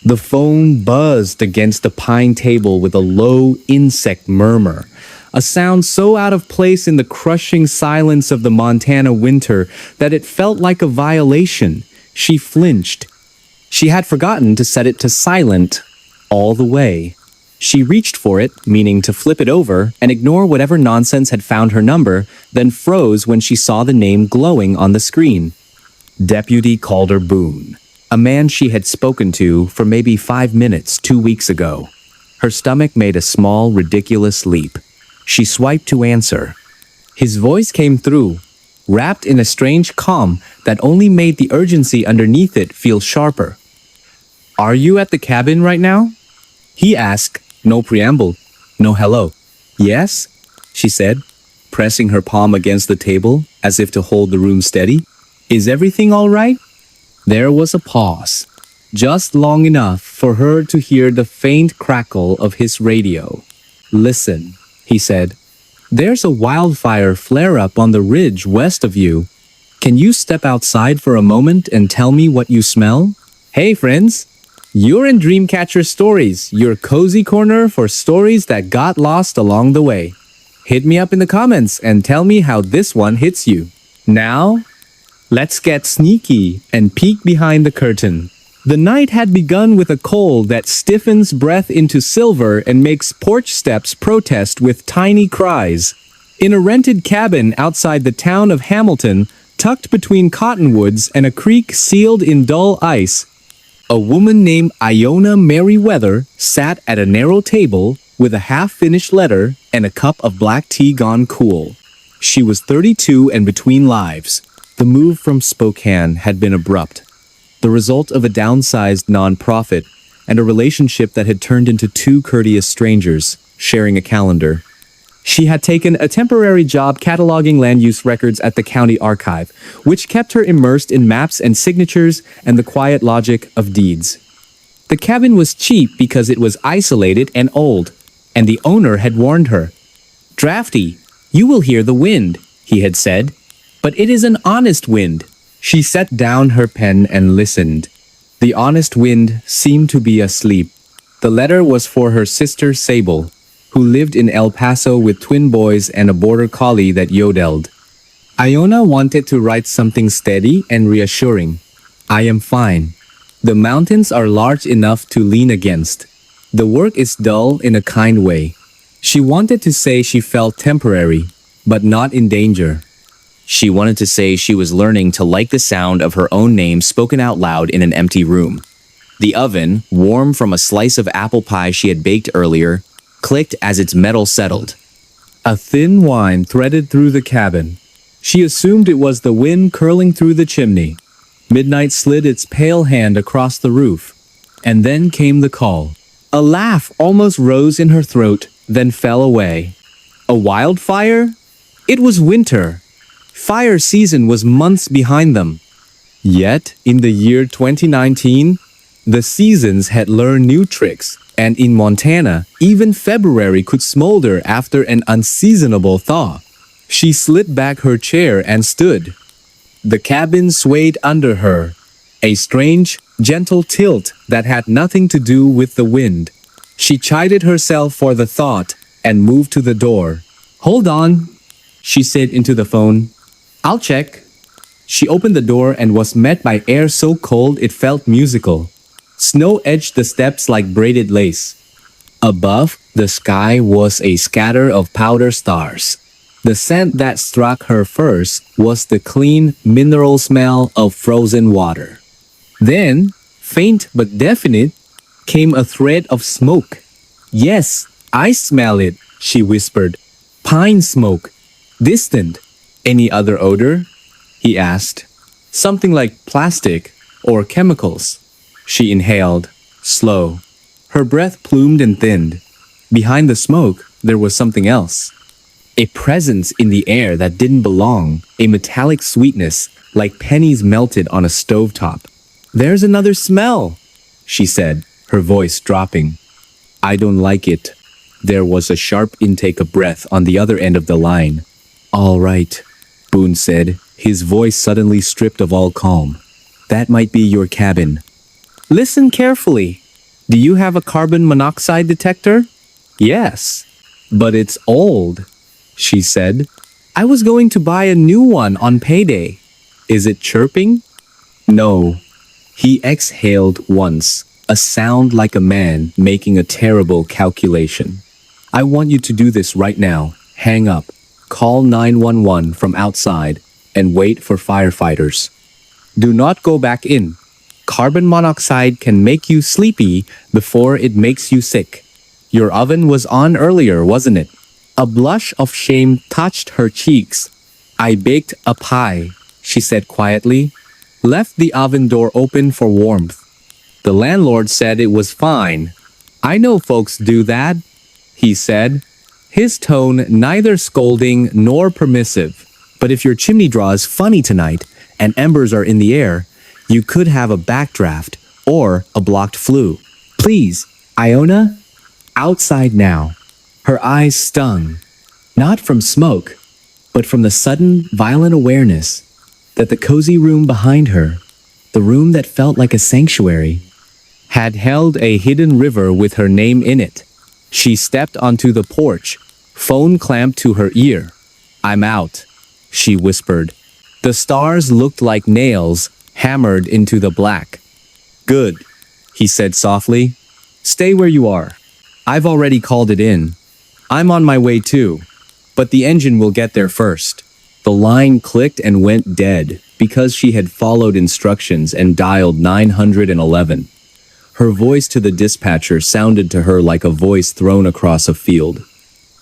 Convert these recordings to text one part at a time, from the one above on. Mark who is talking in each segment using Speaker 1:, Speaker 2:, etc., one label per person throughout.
Speaker 1: The phone buzzed against the pine table with a low insect murmur, a sound so out of place in the crushing silence of the Montana winter that it felt like a violation. She flinched. She had forgotten to set it to silent all the way. She reached for it, meaning to flip it over and ignore whatever nonsense had found her number, then froze when she saw the name glowing on the screen. Deputy Calder Boone, a man she had spoken to for maybe 5 minutes 2 weeks ago. Her stomach made a small, ridiculous leap. She swiped to answer. His voice came through, wrapped in a strange calm that only made the urgency underneath it feel sharper. "Are you at the cabin right now?" He asked, no preamble, no hello. "Yes," she said, pressing her palm against the table as if to hold the room steady. "Is everything all right?" There was a pause, just long enough for her to hear the faint crackle of his radio. "Listen," he said. "There's a wildfire flare-up on the ridge west of you. Can you step outside for a moment and tell me what you smell?" Hey friends, you're in Dreamcatcher Stories, your cozy corner for stories that got lost along the way. Hit me up in the comments and tell me how this one hits you. Now, let's get sneaky and peek behind the curtain. The night had begun with a cold that stiffens breath into silver and makes porch steps protest with tiny cries. In a rented cabin outside the town of Hamilton, tucked between cottonwoods and a creek sealed in dull ice, a woman named Iona Merriweather sat at a narrow table with a half-finished letter and a cup of black tea gone cool. She was 32 and between lives. The move from Spokane had been abrupt, the result of a downsized nonprofit and a relationship that had turned into two courteous strangers sharing a calendar. She had taken a temporary job cataloging land use records at the county archive, which kept her immersed in maps and signatures and the quiet logic of deeds. The cabin was cheap because it was isolated and old, and the owner had warned her. "Drafty, you will hear the wind," he had said, "but it is an honest wind." She set down her pen and listened. The honest wind seemed to be asleep. The letter was for her sister Sable, who lived in El Paso with twin boys and a border collie that yodeled. Iona wanted to write something steady and reassuring. "I am fine. The mountains are large enough to lean against. The work is dull in a kind way." She wanted to say she felt temporary, but not in danger. She wanted to say she was learning to like the sound of her own name spoken out loud in an empty room. The oven, warm from a slice of apple pie she had baked earlier, clicked as its metal settled. A thin whine threaded through the cabin. She assumed it was the wind curling through the chimney. Midnight slid its pale hand across the roof. And then came the call. A laugh almost rose in her throat, then fell away. A wildfire? It was winter. Fire season was months behind them. Yet, in the year 2019, the seasons had learned new tricks, and in Montana, even February could smolder after an unseasonable thaw. She slid back her chair and stood. The cabin swayed under her, a strange, gentle tilt that had nothing to do with the wind. She chided herself for the thought and moved to the door. "Hold on," she said into the phone. "I'll check." She opened the door and was met by air so cold it felt musical. Snow edged the steps like braided lace. Above, the sky was a scatter of powder stars. The scent that struck her first was the clean, mineral smell of frozen water. Then, faint but definite, came a thread of smoke. "Yes, I smell it," she whispered. "Pine smoke. Distant." "Any other odor?" he asked. "Something like plastic or chemicals." She inhaled, slow. Her breath plumed and thinned. Behind the smoke, there was something else. A presence in the air that didn't belong, a metallic sweetness, like pennies melted on a stovetop. "There's another smell," she said, her voice dropping. "I don't like it." There was a sharp intake of breath on the other end of the line. "All right," Boone said, his voice suddenly stripped of all calm. "That might be your cabin." "Listen carefully," Do you have a carbon monoxide detector? Yes, but it's old, she said. I was going to buy a new one on payday. Is it chirping? No. He exhaled once, a sound like a man making a terrible calculation. I want you to do this right now. Hang up, call 911 from outside, and wait for firefighters. Do not go back in. Carbon monoxide can make you sleepy before it makes you sick. Your oven was on earlier, wasn't it? A blush of shame touched her cheeks. I baked a pie, she said quietly. Left the oven door open for warmth. The landlord said it was fine. I know folks do that, he said, his tone neither scolding nor permissive. But if your chimney draws funny tonight and embers are in the air, you could have a backdraft or a blocked flue. Please, Iona, outside now. Her eyes stung, not from smoke, but from the sudden, violent awareness that the cozy room behind her, the room that felt like a sanctuary, had held a hidden river with her name in it. She stepped onto the porch, phone clamped to her ear. I'm out, she whispered. The stars looked like nails hammered into the black. Good, he said softly. Stay where you are. I've already called it in. I'm on my way too, but the engine will get there first. The line clicked and went dead because she had followed instructions and dialed 911. Her voice to the dispatcher sounded to her like a voice thrown across a field.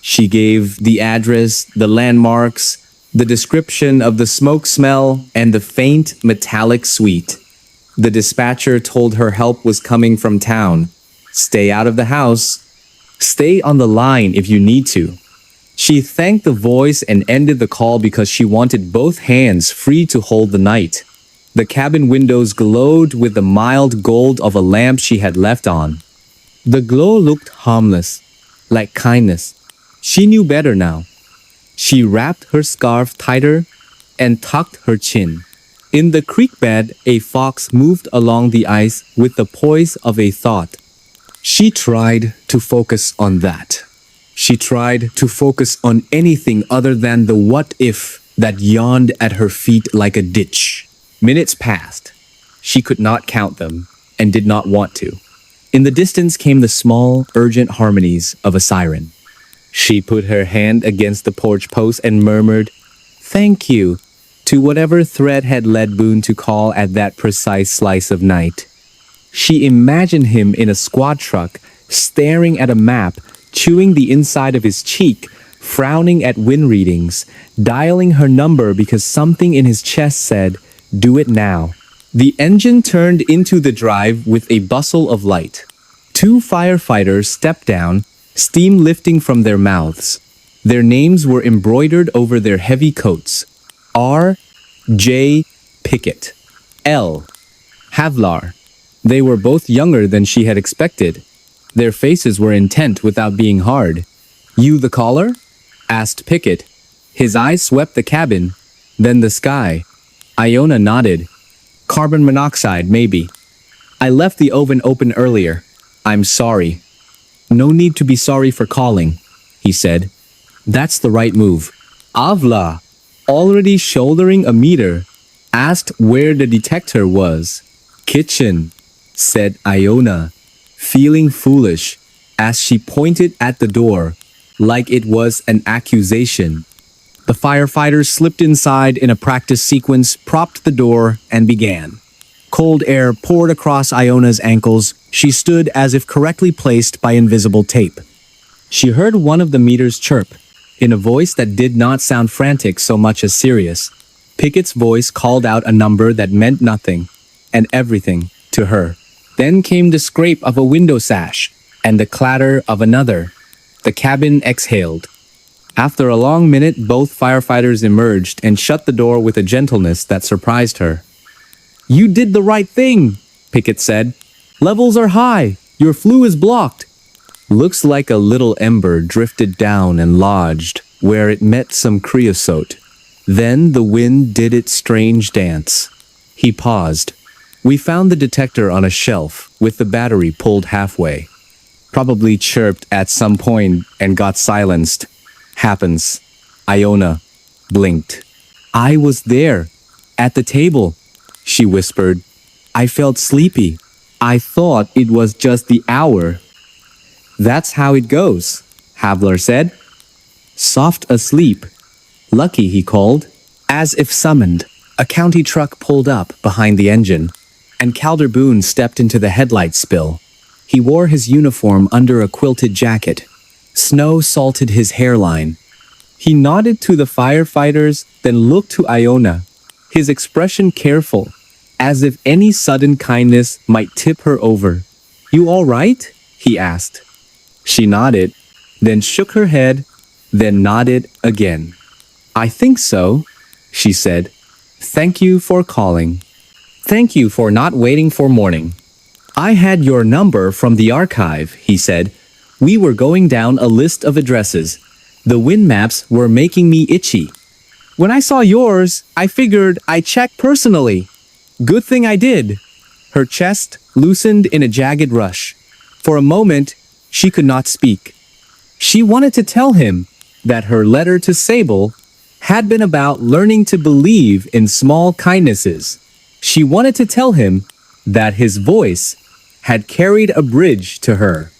Speaker 1: She gave the address, the landmarks, the description of the smoke smell, and the faint metallic sweet. The dispatcher told her help was coming from town. Stay out of the house. Stay on the line if you need to. She thanked the voice and ended the call because she wanted both hands free to hold the night. The cabin windows glowed with the mild gold of a lamp she had left on. The glow looked harmless, like kindness. She knew better now. She wrapped her scarf tighter and tucked her chin. In the creek bed, a fox moved along the ice with the poise of a thought. She tried to focus on that. She tried to focus on anything other than the what if that yawned at her feet like a ditch. Minutes passed. She could not count them and did not want to. In the distance came the small, urgent harmonies of a siren. She put her hand against the porch post and murmured, "Thank you," to whatever thread had led Boone to call at that precise slice of night. She imagined him in a squad truck, staring at a map, chewing the inside of his cheek, frowning at wind readings, dialing her number because something in his chest said, "Do it now." The engine turned into the drive with a bustle of light. Two firefighters stepped down, steam lifting from their mouths. Their names were embroidered over their heavy coats. R. J. Pickett. L. Havlar. They were both younger than she had expected. Their faces were intent without being hard. "You the caller?" asked Pickett. His eyes swept the cabin, then the sky. Iona nodded. "Carbon monoxide, maybe. I left the oven open earlier. I'm sorry." "No need to be sorry for calling," he said. "That's the right move." Avla, already shouldering a meter, asked where the detector was. "Kitchen," said Iona, feeling foolish as she pointed at the door, like it was an accusation. The firefighters slipped inside in a practice sequence, propped the door, and began. Cold air poured across Iona's ankles. She stood as if correctly placed by invisible tape. She heard one of the meters chirp, in a voice that did not sound frantic so much as serious. Pickett's voice called out a number that meant nothing, and everything, to her. Then came the scrape of a window sash, and the clatter of another. The cabin exhaled. After a long minute, both firefighters emerged and shut the door with a gentleness that surprised her. "You did the right thing," Pickett said. "Levels are high. Your flue is blocked." Looks like a little ember drifted down and lodged where it met some creosote. Then the wind did its strange dance. He paused. We found the detector on a shelf with the battery pulled halfway. Probably chirped at some point and got silenced. Happens. Iona blinked. I was there, at the table, she whispered. I felt sleepy. I thought it was just the hour. That's how it goes, Havler said. Soft asleep. Lucky, he called. As if summoned, a county truck pulled up behind the engine, and Calder Boone stepped into the headlight spill. He wore his uniform under a quilted jacket. Snow salted his hairline. He nodded to the firefighters, then looked to Iona, his expression careful, as if any sudden kindness might tip her over. You all right? He asked. She nodded, then shook her head, then nodded again. I think so, she said. Thank you for calling. Thank you for not waiting for morning. I had your number from the archive, he said. We were going down a list of addresses. The wind maps were making me itchy. When I saw yours, I figured I'd check personally. Good thing I did. Her chest loosened in a jagged rush. For a moment, she could not speak. She wanted to tell him that her letter to Sable had been about learning to believe in small kindnesses. She wanted to tell him that his voice had carried a bridge to her.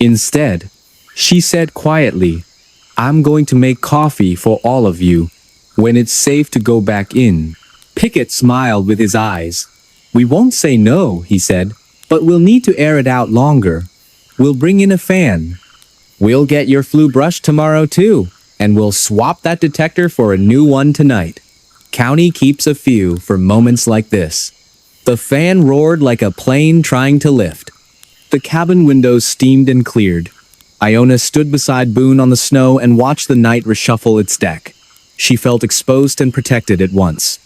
Speaker 1: Instead, she said quietly, I'm going to make coffee for all of you when it's safe to go back in. Pickett smiled with his eyes. We won't say no, he said, but we'll need to air it out longer. We'll bring in a fan. We'll get your flue brush tomorrow too, and we'll swap that detector for a new one tonight. County keeps a few for moments like this. The fan roared like a plane trying to lift. The cabin windows steamed and cleared. Iona stood beside Boone on the snow and watched the night reshuffle its deck. She felt exposed and protected at once.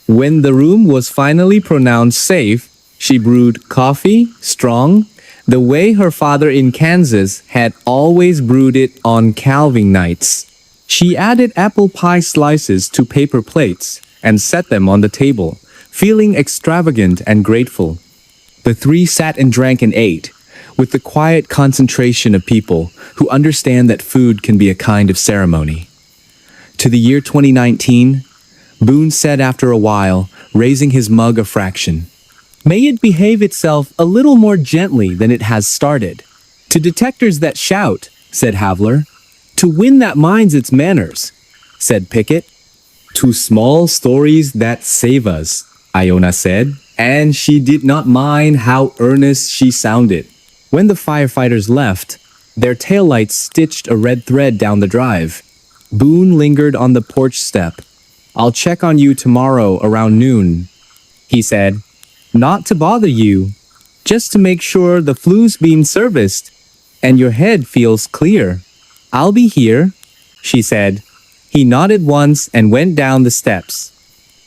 Speaker 1: When the room was finally pronounced safe, she brewed coffee, strong, the way her father in Kansas had always brewed it on calving nights. She added apple pie slices to paper plates and set them on the table, feeling extravagant and grateful. The three sat and drank and ate, with the quiet concentration of people who understand that food can be a kind of ceremony. To the year 2019, Boone said after a while, raising his mug a fraction, May it behave itself a little more gently than it has started. To detectors that shout, said Havler. To wind that minds its manners, said Pickett. To small stories that save us, Iona said, and she did not mind how earnest she sounded. When the firefighters left, their taillights stitched a red thread down the drive. Boone lingered on the porch step. I'll check on you tomorrow around noon, he said. Not to bother you, just to make sure the flue's being serviced and your head feels clear. I'll be here, she said. He nodded once and went down the steps.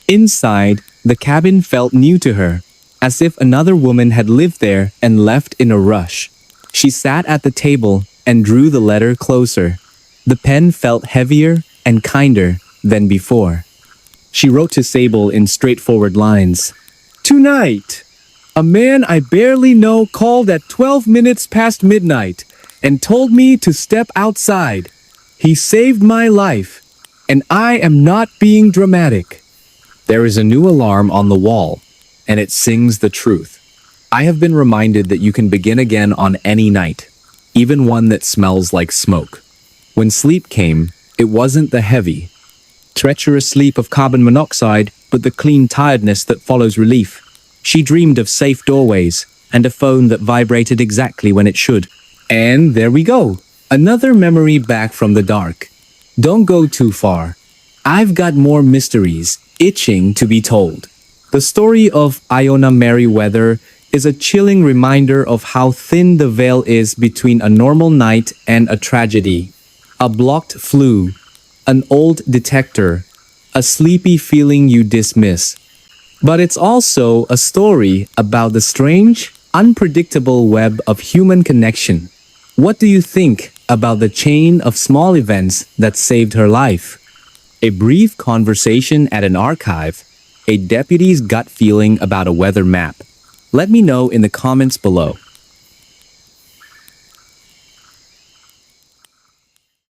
Speaker 1: Inside, the cabin felt new to her, as if another woman had lived there and left in a rush. She sat at the table and drew the letter closer. The pen felt heavier and kinder than before. She wrote to Sable in straightforward lines. Tonight, a man I barely know called at 12 minutes past midnight and told me to step outside. He saved my life, and I am not being dramatic. There is a new alarm on the wall, and it sings the truth. I have been reminded that you can begin again on any night, even one that smells like smoke. When sleep came, it wasn't the heavy, treacherous sleep of carbon monoxide, but the clean tiredness that follows relief. She dreamed of safe doorways and a phone that vibrated exactly when it should. And there we go, another memory back from the dark. Don't go too far. I've got more mysteries itching to be told. The story of Iona Merriweather is a chilling reminder of how thin the veil is between a normal night and a tragedy. A blocked flue, an old detector, a sleepy feeling you dismiss. But it's also a story about the strange, unpredictable web of human connection. What do you think about the chain of small events that saved her life? A brief conversation at an archive, a deputy's gut feeling about a weather map? Let me know in the comments below.